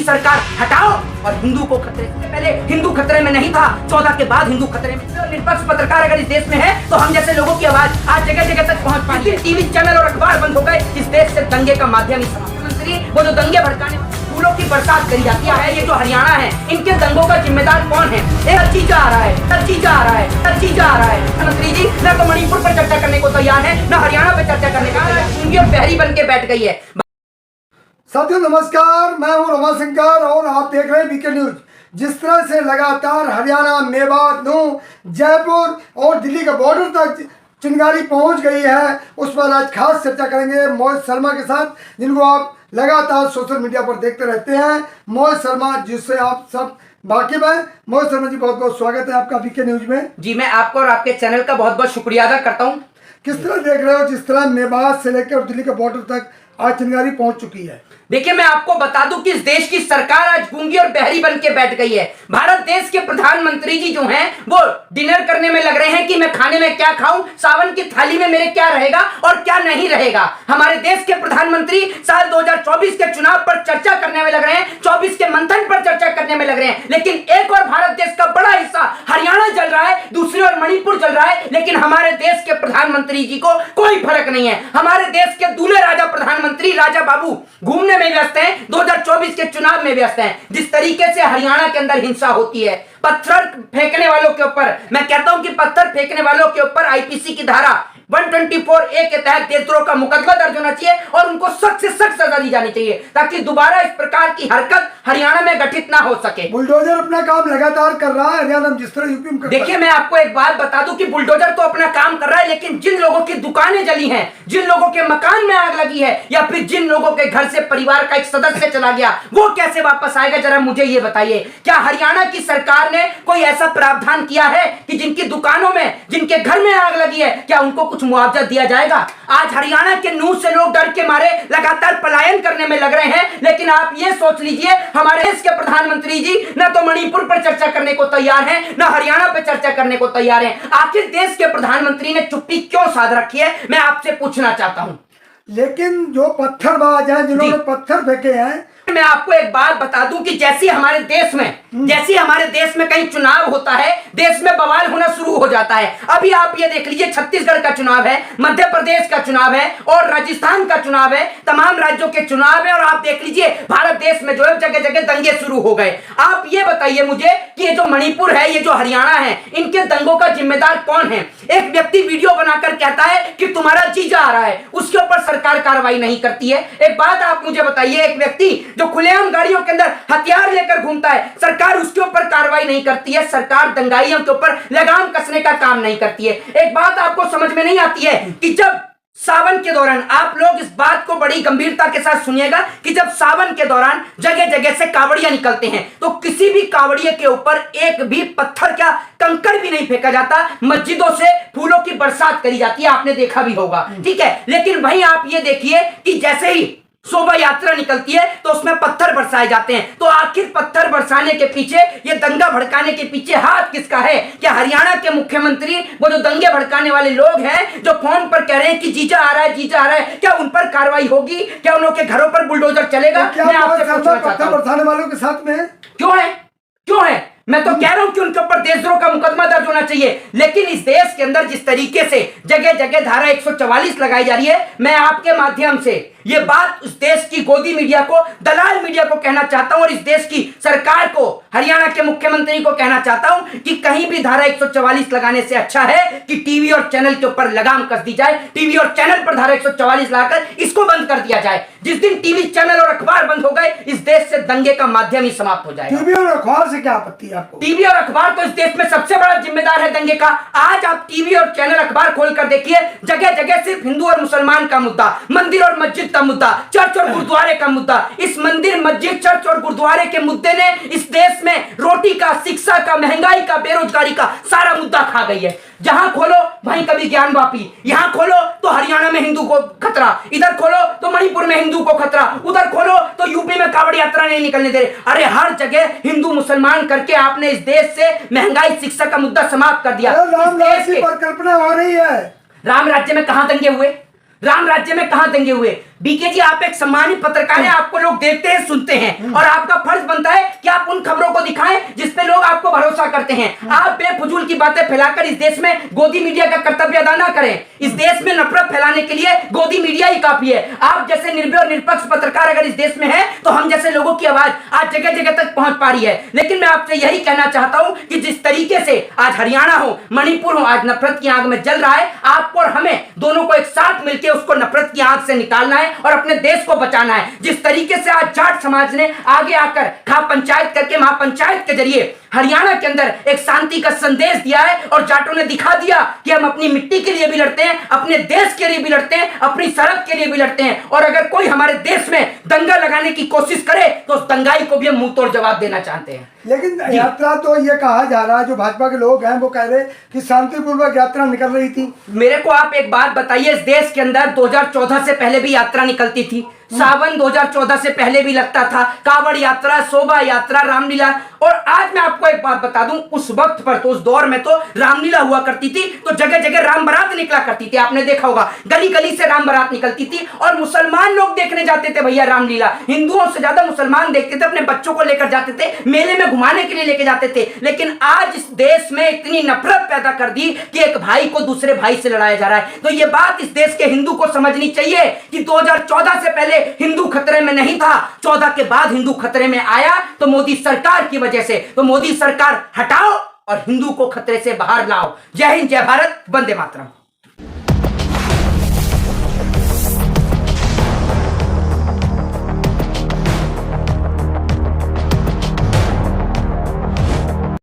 सरकार हटाओ और हिंदू को खतरे से पहले हिंदू खतरे में नहीं था, 14 के बाद हिंदू खतरे में। निष्पक्ष पत्रकार अगर इस देश में है तो हम जैसे लोगों की आवाज आज जगह जगह तक पहुंच पाती है। टीवी चैनल और अखबार बंद हो गए, इस देश से दंगे का माध्यम ही समाप्त। मंत्री वो जो दंगे भड़काने फूलों की बरसात करी जाती है, ये जो हरियाणा है, इनके दंगों का जिम्मेदार कौन है? हर चीज आ रहा है, हर चीज आ रहा है, हर चीज आ रहा है। मंत्री जी न तो मणिपुर पर चर्चा करने को तैयार है, न हरियाणा पर चर्चा करने का तैयार, बहरी बन के बैठ गई है। साथियों नमस्कार, मैं हूं रमाशंकर और आप देख रहे हैं वीके न्यूज। जिस तरह से लगातार हरियाणा, मेवात, नूंह, जयपुर और दिल्ली के बॉर्डर तक चिंगारी पहुंच गई है, उस पर आज खास चर्चा करेंगे मोहित शर्मा के साथ, जिनको आप लगातार सोशल मीडिया पर देखते रहते हैं। मोहित शर्मा, जिससे आप सब वाकिफ हैं। मोहित शर्मा जी, बहुत बहुत स्वागत है आपका वीके न्यूज में। जी, मैं आपको और आपके चैनल का बहुत बहुत शुक्रिया अदा करता हूँ। किस तरह देख रहे हो जिस तरह मेवात से लेकर दिल्ली के बॉर्डर तक आज चिंगारी पहुंच चुकी है? देखिए, मैं आपको बता दूं कि इस देश की सरकार आज गूंगी और बहरी बन के बैठ गई है। भारत देश के प्रधानमंत्री जी जो हैं वो डिनर करने में लग रहे हैं कि मैं खाने में क्या खाऊं, सावन की थाली में मेरे क्या रहेगा और क्या नहीं रहेगा। हमारे देश के प्रधानमंत्री साल 2024 के चुनाव पर चर्चा करने में लग रहे हैं, 24 के मंथन पर चर्चा करने में लग रहे हैं, लेकिन एक और भारत देश का बड़ा हिस्सा हरियाणा जल रहा है, दूसरी ओर मणिपुर जल रहा है, लेकिन हमारे देश के प्रधानमंत्री जी को कोई फर्क नहीं है। हमारे देश के दूल्हे राजा प्रधानमंत्री राजा बाबू घूमने में व्यस्त हैं, 2024 के चुनाव में व्यस्त हैं। जिस तरीके से हरियाणा के अंदर हिंसा होती है, पत्थर फेंकने वालों के ऊपर, मैं कहता हूं कि पत्थर फेंकने वालों के ऊपर आईपीसी की धारा 124A के तहत देशद्रोह का मुकदमा दर्ज होना चाहिए और उनको सख्त से सख्त सजा दी जानी चाहिए ताकि दोबारा इस प्रकार की हरकत हरियाणा में घटित ना हो सके। बुलडोजर अपना काम लगातार कर रहा है हरियाणा में, जिस तरह यूपी में। देखिए, मैं आपको एक बात बता दूं कि बुलडोजर तो अपना काम कर रहा है, लेकिन जिन लोगों की दुकानें जली हैं, जिन लोगों के मकान में आग लगी है, या फिर जिन लोगों के घर से परिवार का एक सदस्य चला गया, वो कैसे वापस आएगा? जरा मुझे ये बताइए। क्या हरियाणा की सरकार ने कोई ऐसा प्रावधान किया है कि जिनकी दुकानों में, जिनके घर में आग लगी है, क्या उनको कुछ मुआवजा दिया जाएगा? आज हरियाणा के नूंह से लोग डर के मारे लगातार पलायन करने में लग रहे हैं, लेकिन आप ये सोच लीजिए, हमारे देश के प्रधानमंत्री जी न तो मणिपुर पर चर्चा करने को तैयार हैं, न हरियाणा पर चर्चा करने को तैयार हैं। आखिर देश के प्रधानमंत्री ने चुप्पी क्यों साध रखी है, मैं आपसे पूछना चाहता हूं। लेकिन जो पत्थरबाज हैं, जिन्होंने पत्थर फेंके हैं, मैं आपको एक बात बता दूं कि जैसे हमारे देश में कहीं चुनाव होता है, देश में बवाल होना शुरू हो जाता है। अभी आप ये देख लीजिए, छत्तीसगढ़ का चुनाव है, मध्य प्रदेश का चुनाव है और राजस्थान का चुनाव है, तमाम राज्यों के चुनाव है, और आप देख लीजिए भारत देश में जो है जगह जगह दंगे शुरू हो गए। आप ये बताइए मुझे कि ये जो मणिपुर है, ये जो हरियाणा है, इनके दंगों का जिम्मेदार कौन है? एक व्यक्ति वीडियो बनाकर कहता है कि तुम्हारा जीजा आ रहा है, उसके ऊपर सरकार कार्रवाई नहीं करती है। एक बात आप मुझे बताइए, एक व्यक्ति जो खुलेआम गाड़ियों के अंदर हथियार लेकर घूमता है, सरकार उसके ऊपर कार्रवाई नहीं करती है, सरकार दंगाइयों के ऊपर लगाम कसने का काम नहीं करती है। एक बात आपको समझ में नहीं आती है कि जब सावन के दौरान, आप लोग इस बात को बड़ी गंभीरता के साथ सुनिएगा, कि जब सावन के दौरान जगह जगह से कावड़ियां निकलते हैं तो किसी भी कावड़िये के ऊपर एक भी पत्थर, क्या कंकड़ भी नहीं फेंका जाता, मस्जिदों से फूलों की बरसात करी जाती है, आपने देखा भी होगा, ठीक है। लेकिन वहीं आप ये देखिए कि जैसे ही शोभा यात्रा निकलती है तो उसमें पत्थर बरसाए जाते हैं। तो आखिर पत्थर बरसाने के पीछे, ये दंगा भड़काने के पीछे हाथ किसका है? क्या हरियाणा के मुख्यमंत्री, वो जो दंगे भड़काने वाले लोग हैं जो फोन पर कह रहे हैं कि जीजा आ रहा है, जीजा आ रहा है, क्या उन पर कार्रवाई होगी? क्या उन लोगों के घरों पर बुलडोजर चलेगा? मैं आपसे पूछना चाहता हूं, बरसाने वालों के साथ में क्यों है? क्यों है? मैं तो कह रहा हूं कि उनके ऊपर देशद्रोह का मुकदमा दर्ज होना चाहिए। लेकिन इस देश के अंदर जिस तरीके से जगह जगह धारा 144 लगाई जा रही है, मैं आपके माध्यम से ये बात उस देश की गोदी मीडिया को, दलाल मीडिया को कहना चाहता हूं और इस देश की सरकार को, हरियाणा के मुख्यमंत्री को कहना चाहता हूं कि कहीं भी धारा 144 लगाने से अच्छा है कि टीवी और चैनल के ऊपर लगाम कस दी जाए, टीवी और चैनल पर धारा 144 लगाकर इसको बंद कर दिया जाए। जिस दिन टीवी, चैनल और अखबार बंद हो गए, इस देश से दंगे का माध्यम ही समाप्त हो जाएगा। टीवी और अखबार से क्या आपत्ति है आपको? टीवी और अखबार तो इस देश में सबसे बड़ा जिम्मेदार है दंगे का। आज आप टीवी और चैनल, अखबार खोलकर देखिए, जगह जगह सिर्फ हिंदू और मुसलमान का मुद्दा, मंदिर और मस्जिद का मुद्दा, चर्च और गुरुद्वारे का मुद्दा। इस मंदिर, मस्जिद, चर्च और गुरुद्वारे के मुद्दे ने इस देश में रोटी का, शिक्षा का, महंगाई का, बेरोजगारी का सारा मुद्दा खा गई है। जहां खोलो वहीं कभी ज्ञानवापी, यहां खोलो तो हरियाणा में हिंदू को खतरा, इधर खोलो तो मणिपुर में हिंदू को खतरा, उधर खोलो तो यूपी में कावड़ यात्रा नहीं निकलने दे रहे। अरे हर जगह हिंदू मुसलमान करके आपने इस देश से महंगाई, शिक्षा का मुद्दा समाप्त कर दिया। राम राज्य की परिकल्पना हो रही है। राम राज्य में कहां दंगे हुए? राम राज्य में कहां दंगे हुए? बीके जी, आप एक सम्मानित पत्रकार हैं, आपको लोग देखते हैं, सुनते हैं, और आपका फर्ज बनता है कि आप उन खबरों को दिखाएं जिस पे लोग आपको भरोसा करते हैं। आप बेफजूल की बातें फैलाकर इस देश में गोदी मीडिया का कर्तव्य अदा ना करें। इस देश में नफरत फैलाने के लिए गोदी मीडिया ही काफी है। आप जैसे निर्भय और निष्पक्ष पत्रकार अगर इस देश में है तो हम जैसे लोगों की आवाज आज जगह जगह तक पहुंच पा रही है। लेकिन मैं आपसे यही कहना चाहता हूं कि जिस तरीके से आज हरियाणा हो, मणिपुर हो, आज नफरत की आग में जल रहा है, आपको और हमें दोनों को एक साथ मिलकर उसको नफरत की आग से निकालना है और अपने देश को बचाना है। जिस तरीके से आज जाट समाज ने आगे आकर खा पंचायत करके महापंचायत के जरिए हरियाणा के अंदर एक शांति का संदेश दिया है और जाटों ने दिखा दिया कि हम अपनी मिट्टी के लिए भी लड़ते हैं, अपने देश के लिए भी लड़ते हैं, अपनी सरहद के लिए भी लड़ते हैं, और अगर कोई हमारे देश में दंगा लगाने की कोशिश करे तो उस दंगाई को भी हम मुंह तोड़ जवाब देना चाहते हैं। लेकिन यात्रा तो ये कहा जा रहा है, जो भाजपा के लोग हैं वो कह रहे कि शांतिपूर्वक यात्रा निकल रही थी। मेरे को आप एक बात बताइए, इस देश के अंदर 2014 से पहले भी यात्रा निकलती थी, सावन 2014 से पहले भी लगता था, कावड़ यात्रा, शोभा यात्रा, रामलीला। और आज मैं आपको एक बात बता दूं, उस वक्त पर तो, उस दौर में तो रामलीला हुआ करती थी, तो जगह जगह राम बारात निकला करती थी। आपने देखा होगा, गली गली से राम बारात निकलती थी और मुसलमान लोग देखने जाते थे भैया रामलीला। हिंदुओं से ज्यादा मुसलमान देखते थे, अपने बच्चों को लेकर जाते थे, मेले में घुमाने के लिए लेके जाते थे। लेकिन आज इस देश में इतनी नफरत पैदा कर दी कि एक भाई को दूसरे भाई से लड़ाया जा रहा है। तो ये बात इस देश के हिंदू को समझनी चाहिए कि 2014 से पहले हिंदू खतरे में नहीं था, 14 के बाद हिंदू खतरे में आया तो मोदी सरकार की वजह से। तो मोदी सरकार हटाओ और हिंदू को खतरे से बाहर लाओ। जय हिंद, जय भारत, वंदे मातरम।